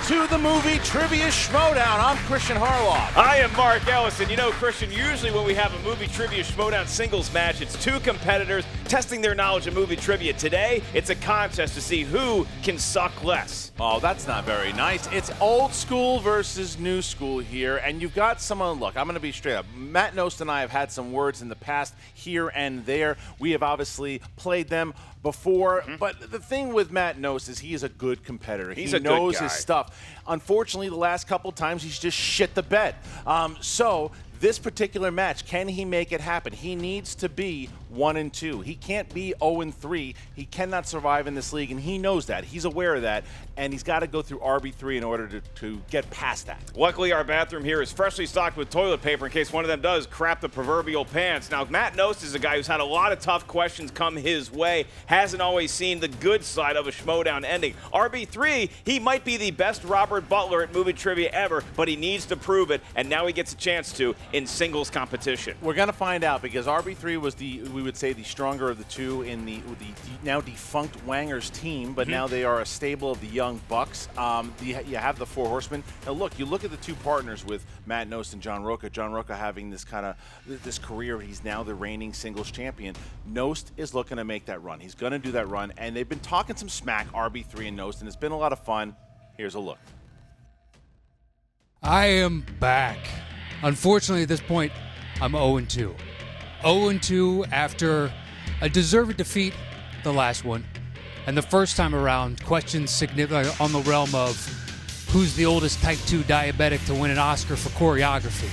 to the Movie Trivia Schmoedown. I'm Christian Harloff. I am Mark Ellison. You know, Christian, usually when we have a Movie Trivia Schmoedown singles match, it's two competitors testing their knowledge of movie trivia. Today, it's a contest to see who can suck less. Oh, that's not very nice. It's old school versus new school here, and you've got someone, look, I'm going to be straight up. Matt Knost and I have had some words in the past here and there. We have obviously played them before, but the thing with Matt Knost is he is a good competitor. He knows good guy. his stuff. Unfortunately, the last couple times he's just shit the bed. So this particular match, can he make it happen? He needs to be 1-2. He can't be 0-3. He cannot survive in this league, and he knows that. He's aware of that, and he's got to go through RB3 in order to get past that. Luckily, our bathroom here is freshly stocked with toilet paper in case one of them does crap the proverbial pants. Now, Matt Knost is a guy who's had a lot of tough questions come his way, hasn't always seen the good side of a Schmoedown ending. RB3, he might be the best Robert Butler at movie trivia ever, but he needs to prove it, and now he gets a chance to in singles competition. We're going to find out because RB3 was we would say, the stronger of the two in the now defunct Wangers team, but now they are a stable of the Young Bucks. You have the Four Horsemen. Now you look at the two partners with Matt Knost and John Rocha. John Rocha having this this career, he's now the reigning singles champion. Knost is looking to make that run. He's going to do that run, and they've been talking some smack, RB3 and Knost, and it's been a lot of fun. Here's a look. I am back. Unfortunately, at this point, I'm 0-2. 0-2 after a deserved defeat, the last one. And the first time around, questions significant on the realm of who's the oldest type 2 diabetic to win an Oscar for choreography.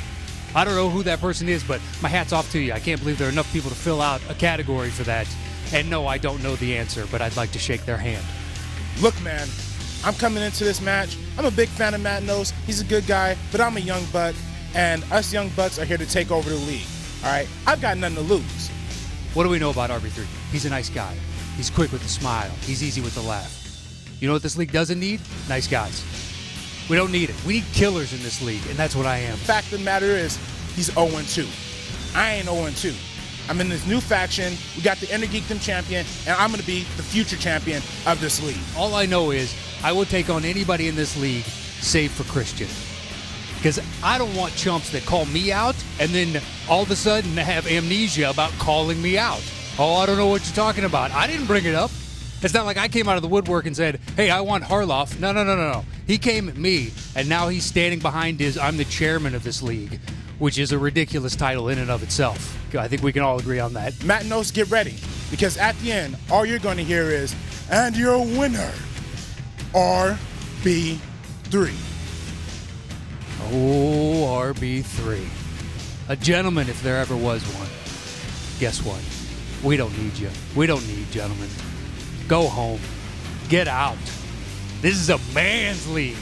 I don't know who that person is, but my hat's off to you. I can't believe there are enough people to fill out a category for that. And no, I don't know the answer, but I'd like to shake their hand. Look, man, I'm coming into this match. I'm a big fan of Matt Knost. He's a good guy, but I'm a young buck. And us young bucks are here to take over the league, all right? I've got nothing to lose. What do we know about RB3? He's a nice guy. He's quick with a smile. He's easy with the laugh. You know what this league doesn't need? Nice guys. We don't need it. We need killers in this league, and that's what I am. Fact of the matter is, he's 0-2. I ain't 0-2. I'm in this new faction. We got the Inner Geekdom champion, and I'm going to be the future champion of this league. All I know is I will take on anybody in this league, save for Christian. Because I don't want chumps that call me out and then all of a sudden have amnesia about calling me out. Oh, I don't know what you're talking about. I didn't bring it up. It's not like I came out of the woodwork and said, hey, I want Harloff. No. He came at me, and now he's standing behind I'm the chairman of this league, which is a ridiculous title in and of itself. I think we can all agree on that. Matt Knost, get ready. Because at the end, all you're going to hear is, and your winner, RB3. Oh, RB3. A gentleman if there ever was one. Guess what? We don't need you. We don't need gentlemen. Go home. Get out. This is a man's league,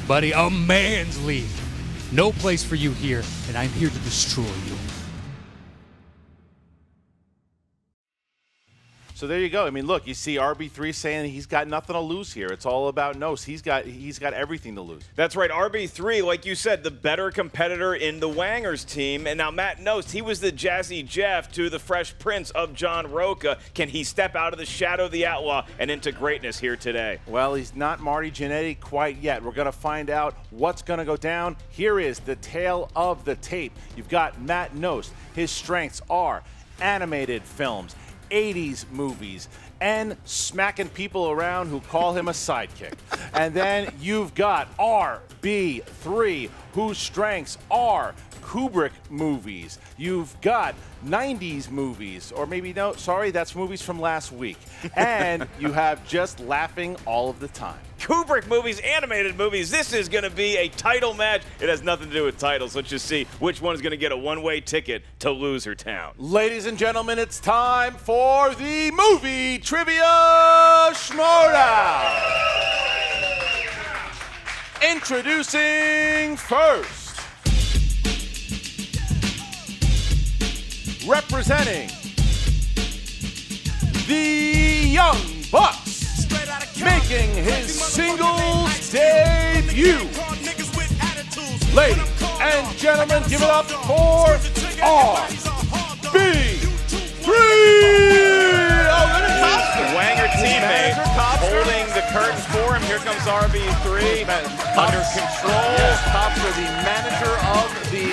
buddy. A man's league. No place for you here, and I'm here to destroy you. So there you go. I mean, look, you see RB3 saying he's got nothing to lose here. It's all about Knost. He's got everything to lose. That's right. RB3, like you said, the better competitor in the Wangers team. And now Matt Knost, he was the Jazzy Jeff to the Fresh Prince of John Rocha. Can he step out of the shadow of the outlaw and into greatness here today? Well, he's not Marty Jannetty quite yet. We're going to find out what's going to go down. Here is the tale of the tape. You've got Matt Knost. His strengths are animated films, 80s movies, and smacking people around who call him a sidekick. And then you've got RB3, whose strengths are Kubrick movies. You've got 90s movies, or maybe no, sorry, that's movies from last week. And you have just laughing all of the time. Kubrick movies, animated movies. This is going to be a title match. It has nothing to do with titles. Let's just see which one is going to get a one-way ticket to Loser Town. Ladies and gentlemen, it's time for the Movie Trivia Schmoedown. Introducing first, representing the Young Bucks, making his singles debut. Ladies and gentlemen, give it up for RB3. The Wanger teammate holding the the curtains for him. Here comes RB3 under control. Yes, Pops are the manager of the.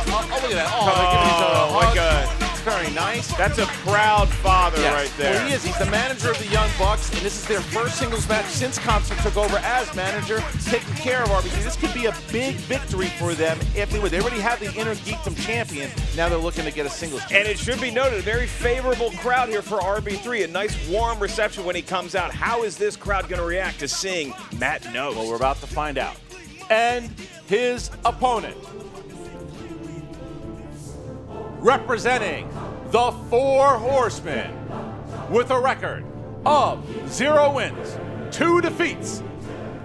Look at that! Oh, they're giving each other a hug. Very nice. That's a proud father right there. Well, he is. He's the manager of the Young Bucks, and this is their first singles match since Knost took over as manager, taking care of RB3. This could be a big victory for them if they would. They already have the Inner Geekdom champion. Now they're looking to get a singles champion. And it should be noted, a very favorable crowd here for RB3. A nice warm reception when he comes out. How is this crowd going to react to seeing Matt Knost? Well, we're about to find out. And his opponent, representing the Four Horsemen, with a record of 0 wins, 2 defeats.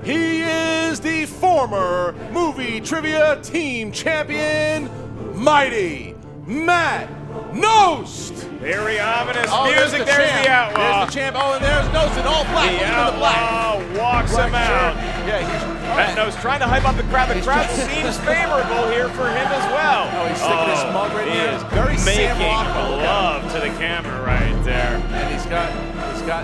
He is the former Movie Trivia Team Champion, Mighty Matt Knost. Very ominous music. There's the outlaw. There's the champ. Oh, and there's Knost in all black. The outlaw walks him out. Yeah, Matt Knost trying to hype up the crowd. The crowd seems favorable here for him as well. Oh, he's sticking his mug right here. He is Very making love to the camera right there. And he's got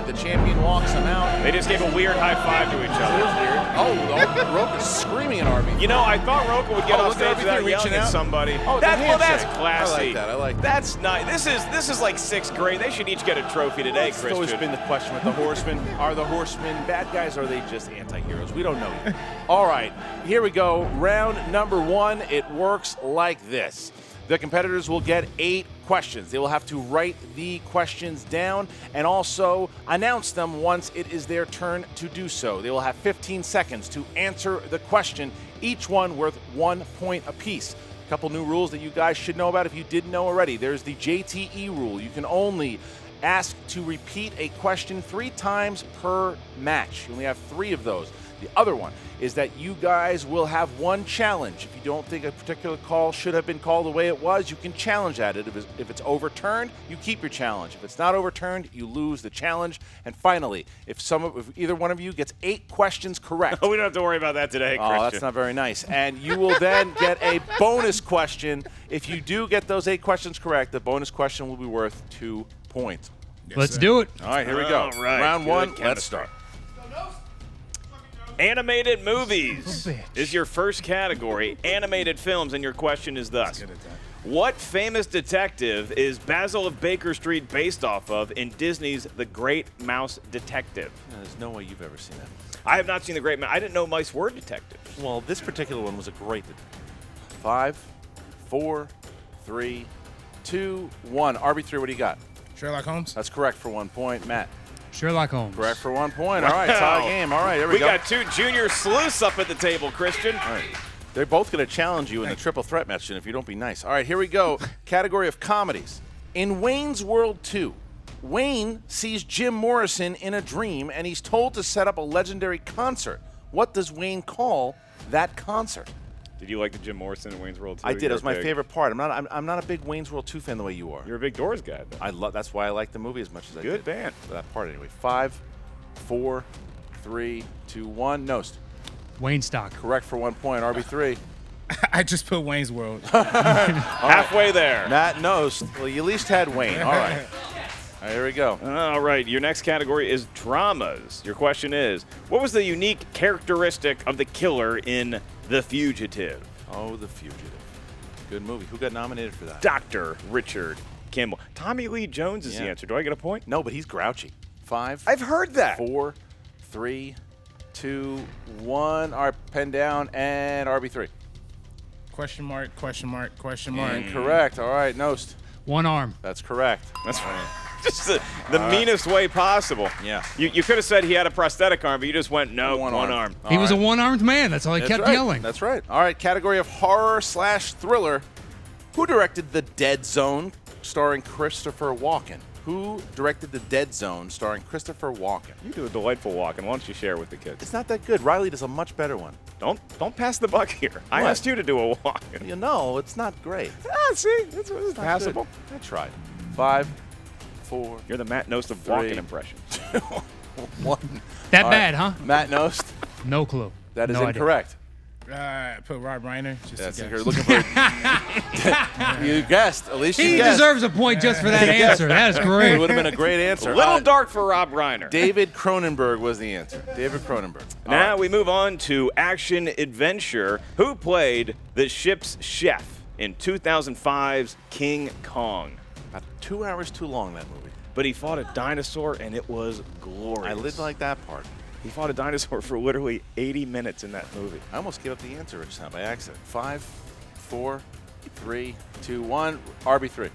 the champion walks him out. They just gave a weird high five to each other. It is weird. Oh, Roka's screaming at RB. You know, I thought Roka would get off look at stage RB3 without yelling reaching at out. somebody. Oh, that's classy. I like that. I like that. That's nice. This is like 6th grade. They should each get a trophy today, It's Christian. always been the question with the Horsemen. Are the Horsemen bad guys or are they just anti-heroes? We don't know yet. All right, here we go. Round number 1. It works like this. The competitors will get 8 questions. They will have to write the questions down and also announce them once it is their turn to do so. They will have 15 seconds to answer the question, each one worth 1 point apiece. A couple new rules that you guys should know about if you didn't know already. There's the JTE rule. You can only ask to repeat a question 3 times per match. You only have 3 of those. The other one is that you guys will have 1 challenge. If you don't think a particular call should have been called the way it was, you can challenge that. If it's overturned, you keep your challenge. If it's not overturned, you lose the challenge. And finally, if either one of you gets 8 questions correct. We don't have to worry about that today, Christian. Oh, that's not very nice. And you will then get a bonus question. If you do get those 8 questions correct, the bonus question will be worth 2 points. Let's do it. All right, here we go. All right, Round good 1, chemistry. let's start. Animated movies is your first category. Animated films, and your question is thus. What famous detective is Basil of Bakerstreet based off of in Disney's The Great Mouse Detective? There's no way you've ever seen that. I have not seen The Great Mouse. I didn't know mice were detectives. Well, this particular one was a great 5, 4, 3, 2, 1. RB3, what do you got? Sherlock Holmes? That's correct for 1 point. Matt? Sherlock Holmes. Correct for 1 point. All right, tie game. All right, here we go. We got 2 junior sleuths up at the table, Christian. All right. They're both going to challenge you in the triple threat match, and if you don't be nice. All right, here we go. Category of comedies. In Wayne's World 2, Wayne sees Jim Morrison in a dream, and he's told to set up a legendary concert. What does Wayne call that concert? Did you like the Jim Morrison in Wayne's World 2? I did. It was my favorite part. I'm not a big Wayne's World 2 fan the way you are. You're a big Doors guy, though. That's why I like the movie as much as I did. Good band. That part anyway. 5, 4, 3, 2, 1. Knost. Wayne Stock. Correct for 1 point. RB3. I just put Wayne's World. Halfway there. Matt Knost. Well, you at least had Wayne. All right. All right, here we go. All right, your next category is dramas. Your question is, what was the unique characteristic of the killer in The Fugitive? Oh, The Fugitive. Good movie. Who got nominated for that? Dr. Richard Kimball. Tommy Lee Jones is the answer. Do I get a point? No, but he's grouchy. 5. I've heard that. 4, 3, 2, 1. All right, pen down, and RB3. Question mark, question mark, question mark. Incorrect. All right, Knost. 1 arm. That's correct. That's just the meanest way possible. Yeah. You could have said he had a prosthetic arm, but you just went, no, one arm. He was a one-armed man. That's all he kept yelling. That's right. All right, category of horror/thriller. Who directed The Dead Zone starring Christopher Walken? Who directed The Dead Zone starring Christopher Walken? You do a delightful walk, and why don't you share with the kids? It's not that good. Riley does a much better one. Don't pass the buck here. I What? asked you to do a walk. You know, it's not great. See, it's Not passable. good. I tried. 5, 4, You're the Matt Knost of 3. Walken impression. 1. That All bad, right. huh? Matt Knost. No clue. That is No idea. incorrect. Put Rob Reiner. That's you're looking for. You guessed. At least you He guessed. deserves a point just for that answer. That is It great. would have been a great answer. A little dark for Rob Reiner. David Cronenberg was the answer. David Cronenberg. Now we move on to action adventure. Who played the ship's chef in 2005's King Kong? About 2 hours too long, that movie. But he fought a dinosaur, and it was glorious. I did like that part. He fought a dinosaur for literally 80 minutes in that movie. I almost gave up the answer just now by accident. 5, 4, 3, 2, 1. RB3.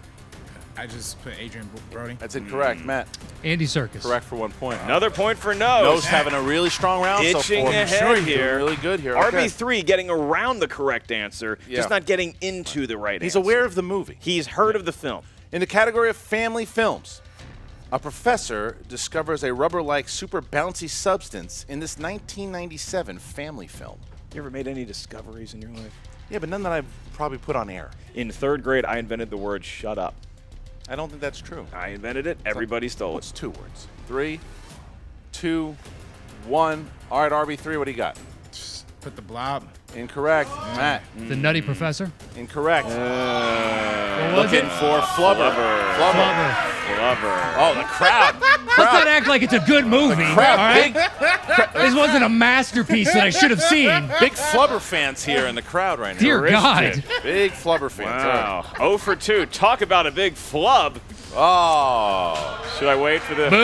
I just put Adrian Brody. That's incorrect. Matt. Andy Serkis. Correct for 1 point. Another point for Nose. Nose having a really strong round so Itching far. ahead Sure, he's here. doing really good here. Okay. RB3 getting around the correct answer, just not getting into the right He's answer. aware of the movie. He's heard of the film. In the category of family films, a professor discovers a rubber-like super bouncy substance in this 1997 family film. You ever made any discoveries in your life? Yeah, but none that I've probably put on air. In 3rd grade, I invented the word shut up. I don't think that's true. I invented it. Everybody stole What's it. 2 words? 3, 2, 1. All right, RB3, what do you got? Put the Blob. Incorrect. Matt. The Nutty Professor. Incorrect. What was Looking it? for Flubber. Flubber. Flubber. Oh, the crowd. Let's not act like it's a good movie. All right? This wasn't a masterpiece that I should have seen. Big Flubber fans here in the crowd right now. Dear God. Big Flubber fans. Wow. 0 for 2. Talk about a big flub. Oh. Should I wait for the... Boo!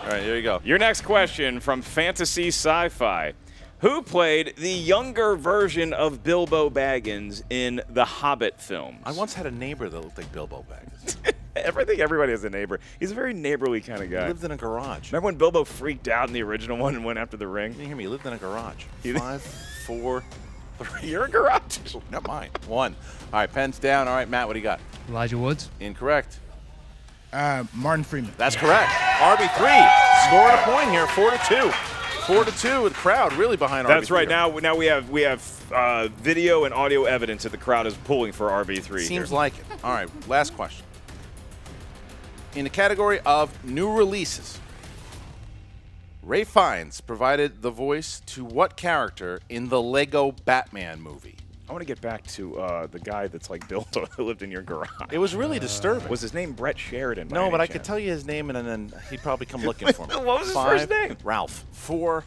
All right, here you go. Your next question from Fantasy Sci-Fi. Who played the younger version of Bilbo Baggins in the Hobbit films? I once had a neighbor that looked like Bilbo Baggins. I think everybody has a neighbor. He's a very neighborly kind of He guy. lived in a garage. Remember when Bilbo freaked out in the original one and went after the ring? Can you hear me? He lived in a garage. You- 5, 4, 3. You're a garage. Not mine. 1. All right, pen's down. All right, Matt, what do you got? Elijah Woods. Incorrect. Martin Freeman. That's correct. RB3 scoring a point here, 4-2. 4-2 with the crowd really behind RB3. That's right. Now we have video and audio evidence that the crowd is pulling for RB3. Seems here. like it. All right, last question. In the category of new releases, Ray Fiennes provided the voice to what character in the Lego Batman movie? I want to get back to the guy that's like Bilbo that lived in your garage. It was really disturbing. Was his name Brett Sheridan? by No, any but I chance? could tell you his name, and then he'd probably come looking for me. What was his 5, first name? Ralph. 4,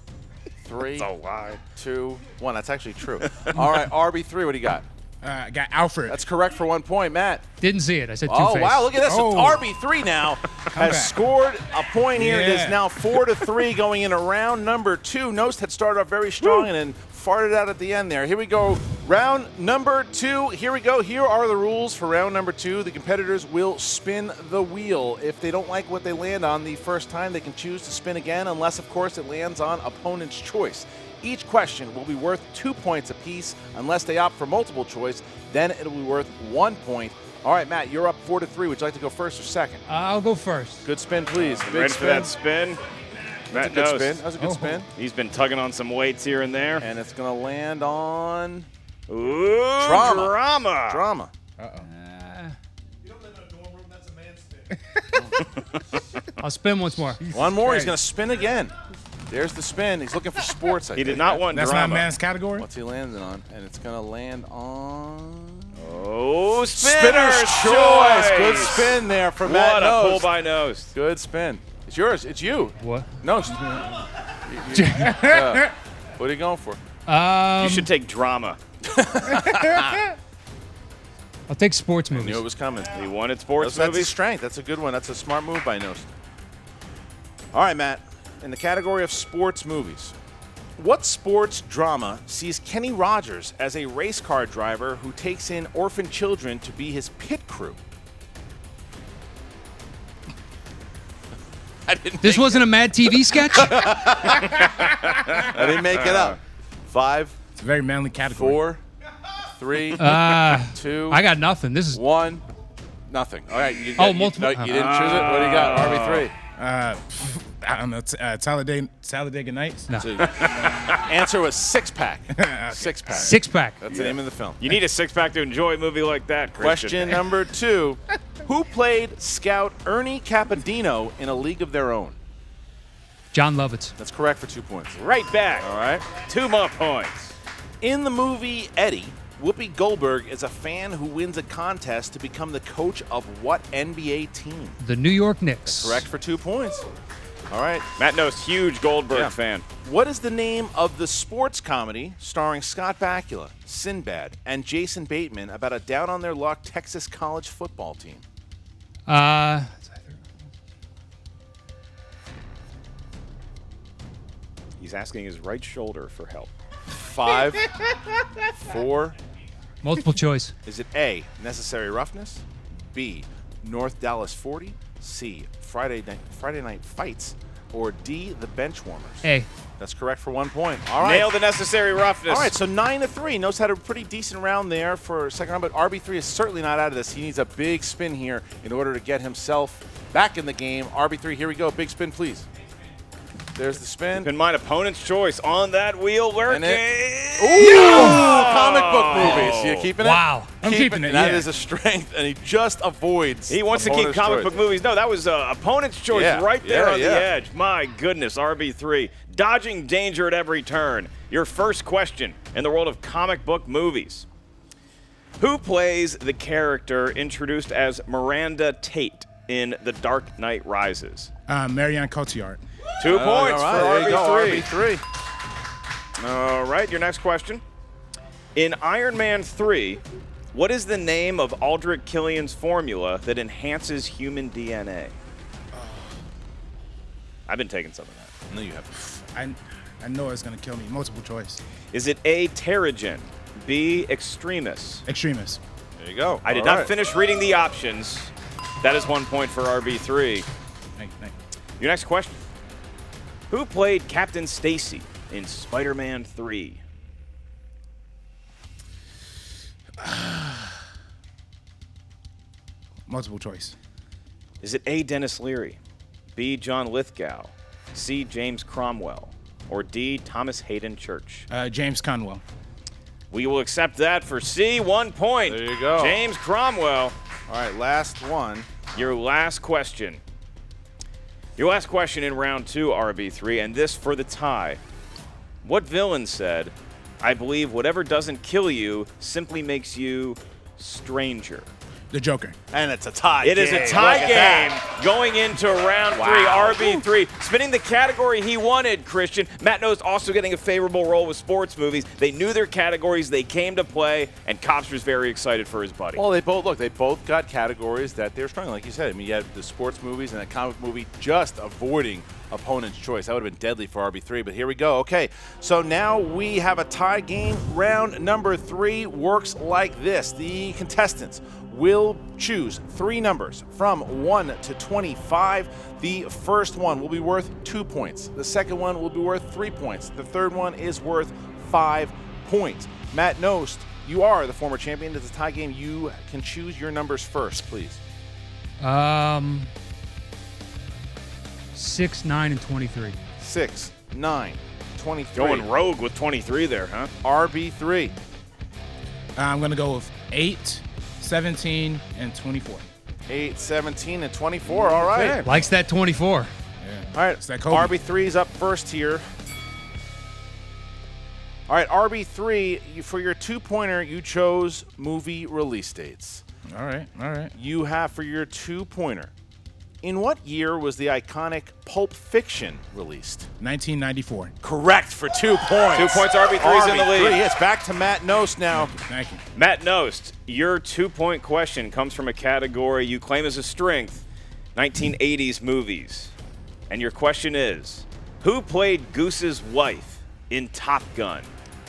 3, It's a lie. 2, 1. That's actually true. All right, RB3, what do you got? I got Alfred. That's correct for 1 point. Matt. Didn't see it. I said Oh, Two-Face. wow, look at this. Oh. RB3 now has back. scored a point here. It is Yeah. now 4-3 going into round number 2. Knost had started off very strong and then farted out at the end there. Here we go. Round number 2. Here we go. Here are the rules for round number 2. The competitors will spin the wheel. If they don't like what they land on the first time, they can choose to spin again, unless, of course, it lands on opponent's choice. Each question will be worth 2 points apiece. Unless they opt for multiple choice, then it'll be worth 1 point. All right, Matt, you're up 4-3. Would you like to go first or second? I'll go first. Good spin, please. Big Ready spin. for that spin? That's a Matt good knows. spin. That was a good spin. He's been tugging on some weights here and there. And it's going to land on Ooh, Drama. drama. drama. I'll spin once more. One more. He's going to spin again. There's the spin. He's looking for sports. I He did think. not want That's drama. not man's category. What's he landing on? And it's going to land on Oh, Spinner's Choice. Good spin there for Matt What a pull Knost. by Nose. Good spin. It's yours. It's you. What? No. What are you going for? You should take drama. I'll take sports Knew movies. it was coming. He wanted sports That's his movies. strength. That's a good one. That's a smart move by Knost. All right, Matt. In the category of sports movies, what sports drama sees Kenny Rogers as a race car driver who takes in orphan children to be his pit crew? This wasn't a Mad TV sketch? I didn't make it up. 5, It's a very manly category. 4, 3, 2, I got nothing. This is 1. Nothing. All right. You Oh, got- multiple- You didn't choose it. What do you got? RB3. I don't know. Talladega Nights. No. Answer was 6-pack. 6-pack. Six-pack. That's the name of the film. You need a six-pack to enjoy a movie like that, Christian. Question number 2. Who played Scout Ernie Capadino in A League of Their Own? John Lovitz. That's correct for 2 points. Right back. All right. 2 more points. In the movie Eddie, Whoopi Goldberg is a fan who wins a contest to become the coach of what NBA team? The New York Knicks. Correct for 2 points. All right. Matt Knost, huge Goldberg fan. What is the name of the sports comedy starring Scott Bakula, Sinbad, and Jason Bateman about a down-on-their-luck Texas college football team? He's asking his right shoulder for help. 5, 4. Multiple choice. Is it A, Necessary Roughness, B, North Dallas 40, C, Friday Night Fights, or D, The Benchwarmers? A. That's correct for 1 point. All right. Nail the necessary roughness. All right, so 9-3. Knost had a pretty decent round there for second round, but RB3 is certainly not out of this. He needs a big spin here in order to get himself back in the game. RB3, here we go. Big spin, please. There's the spin. Keep in mind, opponent's choice on that wheel working. Comic book movies. You keeping it? Wow. I'm keeping it, That yeah. is a strength, and he just avoids. He wants to keep opponent's comic choice. book movies. No, that was opponent's choice right there on the edge. My goodness, RB3. Dodging danger at every turn. Your first question in the world of comic book movies. Who plays the character introduced as Miranda Tate in The Dark Knight Rises? Marianne Cotillard. 2 points all right, there you for go, RB3. RB3. All right, your next question. In Iron Man 3, what is the name of Aldrich Killian's formula that enhances human DNA? I've been taking some of that. No, you haven't. I know it's going to kill me. Multiple choice. Is it A, Terrigen, B, Extremis? Extremist. There you go. I did not finish reading the options. That is 1 point for RB3. Thank you. Your next question. Who played Captain Stacy in Spider-Man 3? Multiple choice. Is it A, Dennis Leary, B, John Lithgow, C, James Cromwell, or D, Thomas Hayden Church? James Conwell. We will accept that for C, 1 point. There you go. James Cromwell, All right, last one. your last question. Your last question in round 2, RB3, and this for the tie. What villain said, "I believe whatever doesn't kill you simply makes you stranger"? The Joker. And it's a tie. It is a tie game going into round 3. RB3 spinning the category he wanted, Christian. Matt Knost also getting a favorable role with sports movies. They knew their categories. They came to play, and Copster's very excited for his buddy. Well, they both got categories that they're struggling. Like you said, I mean, you had the sports movies and a comic movie just avoiding opponent's choice. That would have been deadly for RB3, but here we go. Okay, so now we have a tie game. Round number 3 works like this. The contestants will choose 3 numbers from 1 to 25. The first one will be worth 2 points. The second one will be worth 3 points. The third one is worth 5 points. Matt Knost, you are the former champion. It's a tie game. You can choose your numbers first, please. 6, 9, and 23. 6, 9, 23. Going rogue with 23 there, huh? RB3. I'm going to go with 8, 17, and 24. 8, 17, and 24. All right. Likes that 24. All right. It's that Kobe. RB3's up first here. All right, RB3, for your 2-pointer, you chose movie release dates. All right. You have for your 2-pointer, in what year was the iconic Pulp Fiction released? 1994. Correct for 2 points. 2 points, RB3's in the lead. It's back to Matt Knost now. Thank you. Matt Knost, your 2-point question comes from a category you claim as a strength, 1980s movies. And your question is, who played Goose's wife in Top Gun?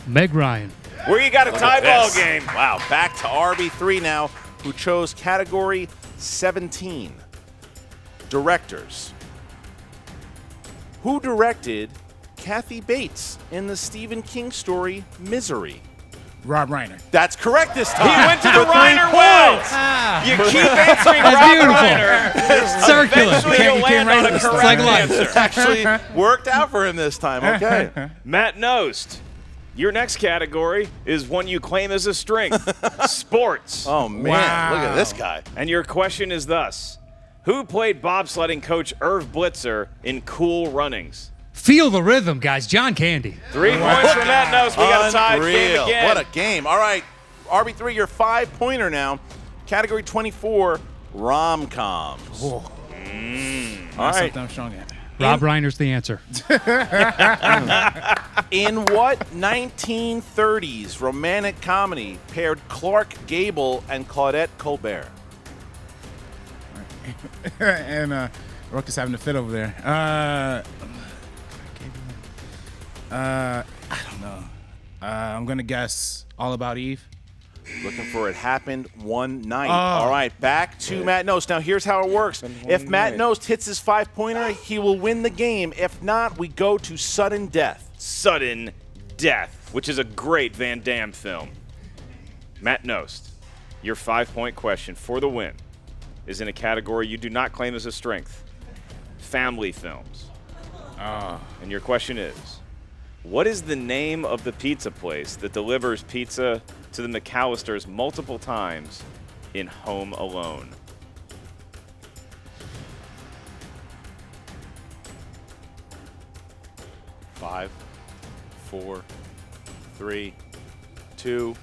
Meg Ryan. Where you got a tie ball game. Wow, back to RB3 now, who chose category 17. Directors. Who directed Kathy Bates in the Stephen King story Misery? Rob Reiner. That's correct this time. He went to the For 3 Reiner points. well. You keep answering That's Rob beautiful. Reiner. Circular. Eventually you'll land right on a with this correct like life. answer. Actually worked out for him this time. Okay. Matt Knost, your next category is one you claim as a strength, sports. Oh, man. Wow. Look at this guy. And your question is thus. Who played bobsledding coach Irv Blitzer in Cool Runnings? Feel the rhythm, guys. John Candy. 3 points for Matt Knost. We got a tie game Unreal. again. What a game. All right, RB3, your 5-pointer now. Category 24, rom-coms. All right. Something I'm strong at. Rob Reiner's the answer. In what 1930s romantic comedy paired Clark Gable and Claudette Colbert? And Rook is having a fit over there. I don't know. I'm going to guess All About Eve. Looking for It Happened One Night. All right, back to Matt Knost. Now, here's how it works. If Matt Knost hits his 5-pointer, he will win the game. If not, we go to sudden death. Sudden Death, which is a great Van Damme film. Matt Knost, your 5-point question for the win is in a category you do not claim as a strength. Family films. And your question is, what is the name of the pizza place that delivers pizza to the McCalisters multiple times in Home Alone? Five, 4, 3, 2,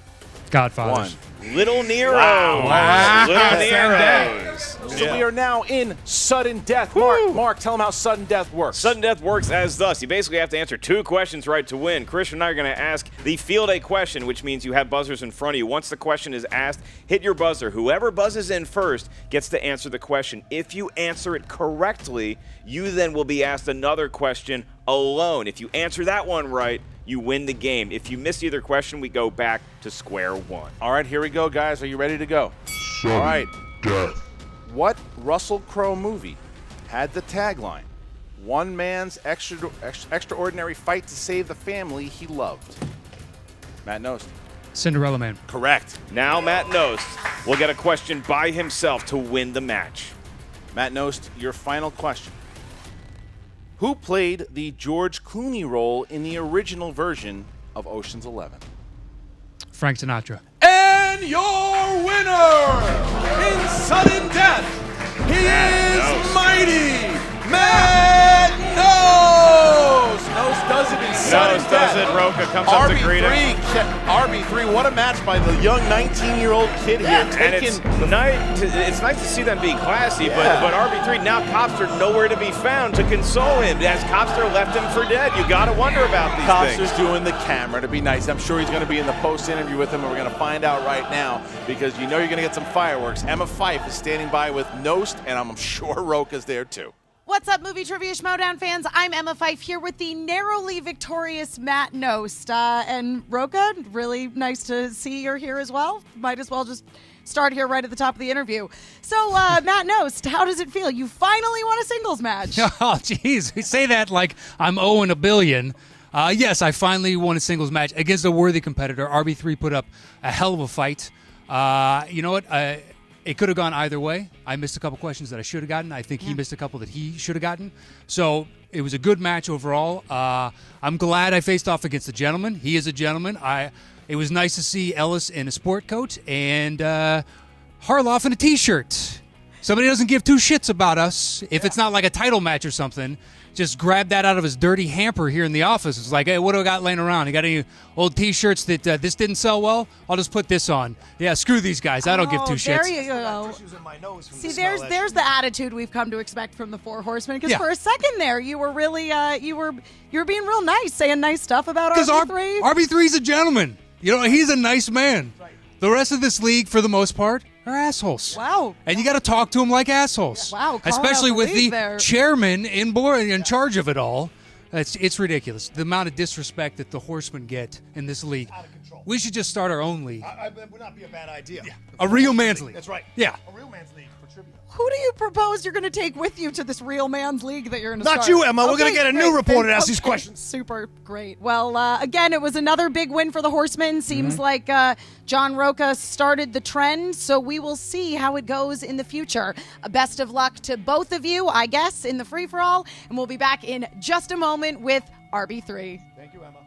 Godfathers. 1. Little Nero's. Wow. Little Nero's. So we are now in sudden death. Mark, tell them how sudden death works. Sudden death works as thus. You basically have to answer 2 questions right to win. Chris and I are going to ask the field a question, which means you have buzzers in front of you. Once the question is asked, hit your buzzer. Whoever buzzes in first gets to answer the question. If you answer it correctly, you then will be asked another question alone. If you answer that one right, you win the game. If you miss either question, we go back to square one. All right, here we go, guys. Are you ready to go? Sudden All right. death. What Russell Crowe movie had the tagline, "One man's extraordinary fight to save the family he loved"? Matt Knost. Cinderella Man. Correct. Now Matt Knost will get a question by himself to win the match. Matt Knost, your final question. Who played the George Clooney role in the original version of Ocean's 11? Frank Sinatra. And your winner in sudden death, he is mighty Matt Knost. Knost does it in sudden Knost death. does it. Roca comes up to greet him. RB3, what a match by the young 19-year-old kid here. And it's nice to see them be classy, but RB3, now Copster nowhere to be found to console him. As Copster left him for dead, you got to wonder about these things. Copster's doing the camera to be nice. I'm sure he's going to be in the post-interview with him, and we're going to find out right now because you know you're going to get some fireworks. Emma Fife is standing by with Knost, and I'm sure Roca's there too. What's up, Movie Trivia Schmoedown fans? I'm Emma Fife here with the narrowly victorious Matt Knost. And Roca, really nice to see you're here as well. Might as well just start here right at the top of the interview. So, Matt Knost, how does it feel? You finally won a singles match. Oh, geez. We say that like I'm owing $1 billion. Yes, I finally won a singles match against a worthy competitor. RB3 put up a hell of a fight. You know what? It could have gone either way. I missed a couple questions that I should have gotten. I think he missed a couple that he should have gotten. So it was a good match overall. I'm glad I faced off against a gentleman. He is a gentleman. It was nice to see Ellis in a sport coat and Harloff in a T-shirt. Somebody doesn't give 2 shits about us. If it's not like a title match or something, just grab that out of his dirty hamper here in the office. It's like, hey, what do I got laying around? You got any old T-shirts that this didn't sell well? I'll just put this on. Yeah, screw these guys. I don't give 2 shits. There you go. See, there's the attitude we've come to expect from the Four Horsemen. Because for a second there, you were really you were being real nice, saying nice stuff about RB3. RB3's a gentleman. You know, he's a nice man. Right. The rest of this league, for the most part, are assholes. Wow. And you got to talk to them like assholes. Wow. Especially with the chairman in charge of it all. It's ridiculous. The amount of disrespect that the Horsemen get in this league. Out of control. We should just start our own league. Would not be a bad idea. Yeah. A real man's league. That's right. Yeah. A real man's league for trivia. Who do you propose you're going to take with you to this real man's league that you're going to Not start? you, Emma. We're going to get a new reporter to ask these questions. Super great. Well, again, it was another big win for the Horsemen. Seems like John Roca started the trend, so we will see how it goes in the future. Best of luck to both of you, I guess, in the free-for-all, and we'll be back in just a moment with RB3. Thank you, Emma.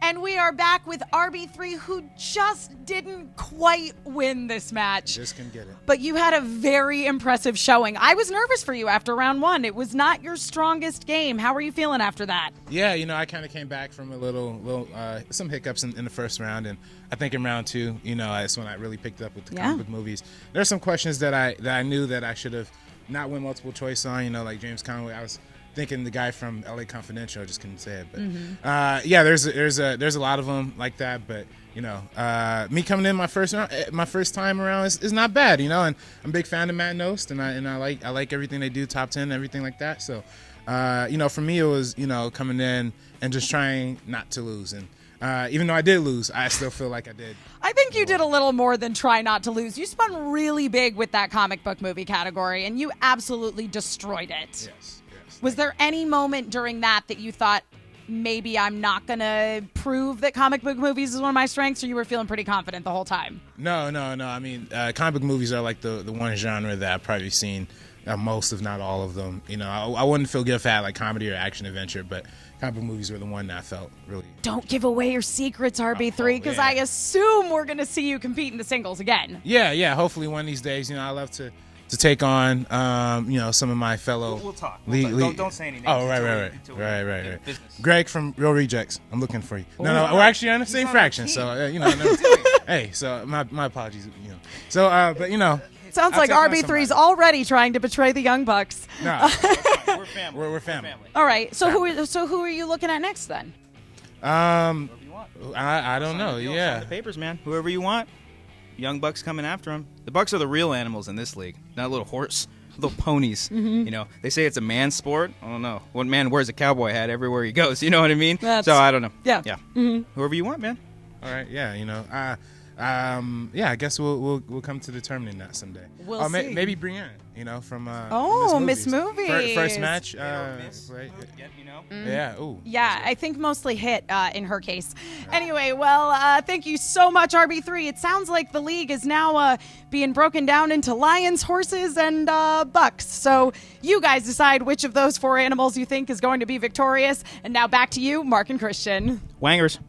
And we are back with RB3, who just didn't quite win this match. Just can get it. But you had a very impressive showing. I was nervous for you after round one. It was not your strongest game. How are you feeling after that? Yeah, I kind of came back from a little some hiccups in the first round, and I think in round two, that's when I really picked up with the comic book movies. There's some questions that I knew that I should have not went multiple choice on, like James Conway. I was thinking the guy from LA Confidential, I just couldn't say it, but there's a lot of them like that, but me coming in my first time around is not bad, and I'm a big fan of Matt Knost, and I like everything they do, top 10, everything like that. So for me it was coming in and just trying not to lose, and even though I did lose, I still feel like I did. I think you did a little more than try not to lose. You spun really big with that comic book movie category, and you absolutely destroyed it. Yes. Was there any moment during that you thought, maybe I'm not going to prove that comic book movies is one of my strengths, or you were feeling pretty confident the whole time? No. I mean, comic book movies are like the one genre that I've probably seen most, if not all of them. I wouldn't feel good if I had like comedy or action adventure, but comic book movies were the one that I felt really. Don't give away your secrets, RB3, because I assume we're going to see you compete in the singles again. Yeah. Hopefully one of these days. I love to take on, some of my fellow. We'll talk. Don't say anything. Oh, right. Greg from Real Rejects. I'm looking for you. No, we're actually on the same fraction. So, hey, so my apologies. So, but Sounds like RB3's already trying to betray the Young Bucks. No, We're family. we're family. All right. So who are you looking at next then? I don't know. Sign Yeah. the papers, man. Whoever you want. Young Bucks coming after him. The Bucks are the real animals in this league, not little little ponies. They say it's a man sport. I don't know. One man wears a cowboy hat everywhere he goes. You know what I mean? So I don't know. Yeah. Whoever you want, man. All right. Yeah. I guess we'll come to determining that someday. We'll see. Maybe Brienne, from Miss Movies. First match. Miss. Right. Mm-hmm. Yeah. Ooh. Yeah, I think mostly hit in her case. Anyway, well, thank you so much, RB3. It sounds like the league is now being broken down into lions, horses, and bucks. So you guys decide which of those four animals you think is going to be victorious. And now back to you, Mark and Christian. Wangers.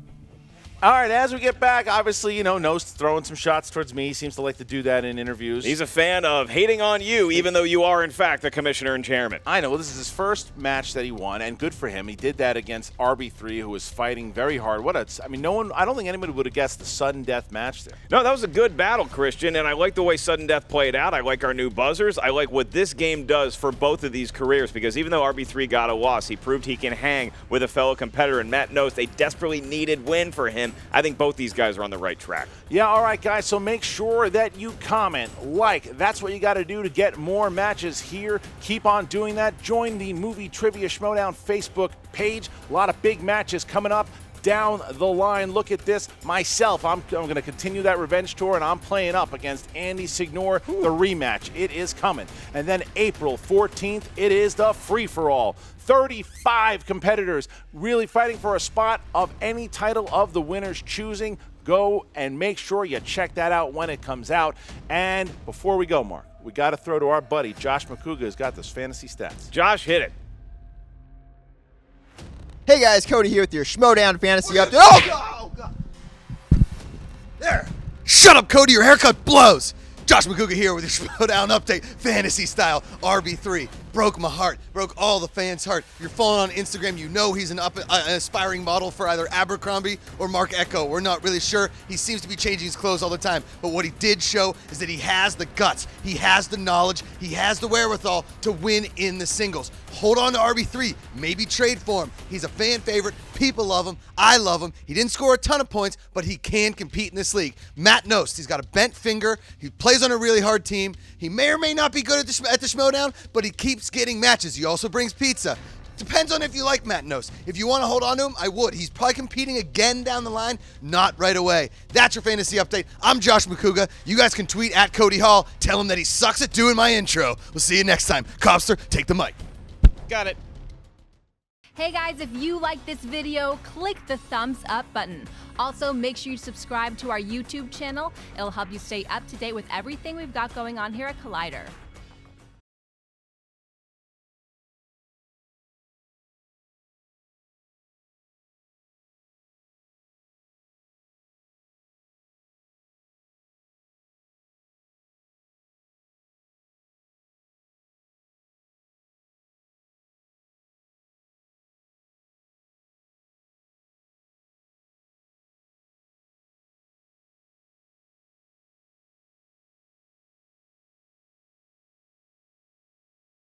All right, as we get back, obviously, Knost throwing some shots towards me. He seems to like to do that in interviews. He's a fan of hating on you, even though you are, in fact, the commissioner and chairman. I know. Well, this is his first match that he won, and good for him. He did that against RB3, who was fighting very hard. I don't think anybody would have guessed the sudden death match there. No, that was a good battle, Christian, and I like the way sudden death played out. I like our new buzzers. I like what this game does for both of these careers, because even though RB3 got a loss, he proved he can hang with a fellow competitor, and Matt Knost, a desperately needed win for him. I think both these guys are on the right track. Yeah, all right, guys, so make sure that you comment, like. That's what you got to do to get more matches here. Keep on doing that. Join the Movie Trivia Schmoedown Facebook page. A lot of big matches coming up down the line. Look at this. Myself, I'm going to continue that revenge tour, and I'm playing up against Andy Signor, the rematch. It is coming. And then April 14th, it is the free-for-all. 35 competitors really fighting for a spot of any title of the winner's choosing. Go and make sure you check that out when it comes out. And before we go, Mark, we got to throw to our buddy Josh McCouga, who's got those fantasy stats. Josh, hit it. Hey guys, Cody here with your Schmoedown Fantasy Update. Oh God! There! Shut up, Cody, your haircut blows! Josh McCouga here with your Schmoedown Update, fantasy style, RB3. Broke my heart, broke all the fans' heart. You're following on Instagram, he's an aspiring model for either Abercrombie or Mark Echo. We're not really sure. He seems to be changing his clothes all the time. But what he did show is that he has the guts, he has the knowledge, he has the wherewithal to win in the singles. Hold on to RB3, maybe trade for him. He's a fan favorite, people love him, I love him. He didn't score a ton of points, but he can compete in this league. Matt Knost, he's got a bent finger, he plays on a really hard team. He may or may not be good at the Schmoedown, but he keeps getting matches. He also brings pizza. Depends on if you like Matt Knost. If you want to hold on to him, I would. He's probably competing again down the line, not right away. That's your fantasy update. I'm Josh McCouga. You guys can tweet at Cody Hall. Tell him that he sucks at doing my intro. We'll see you next time. Copster, take the mic. Got it. Hey guys, if you like this video, click the thumbs up button. Also, make sure you subscribe to our YouTube channel. It'll help you stay up to date with everything we've got going on here at Collider.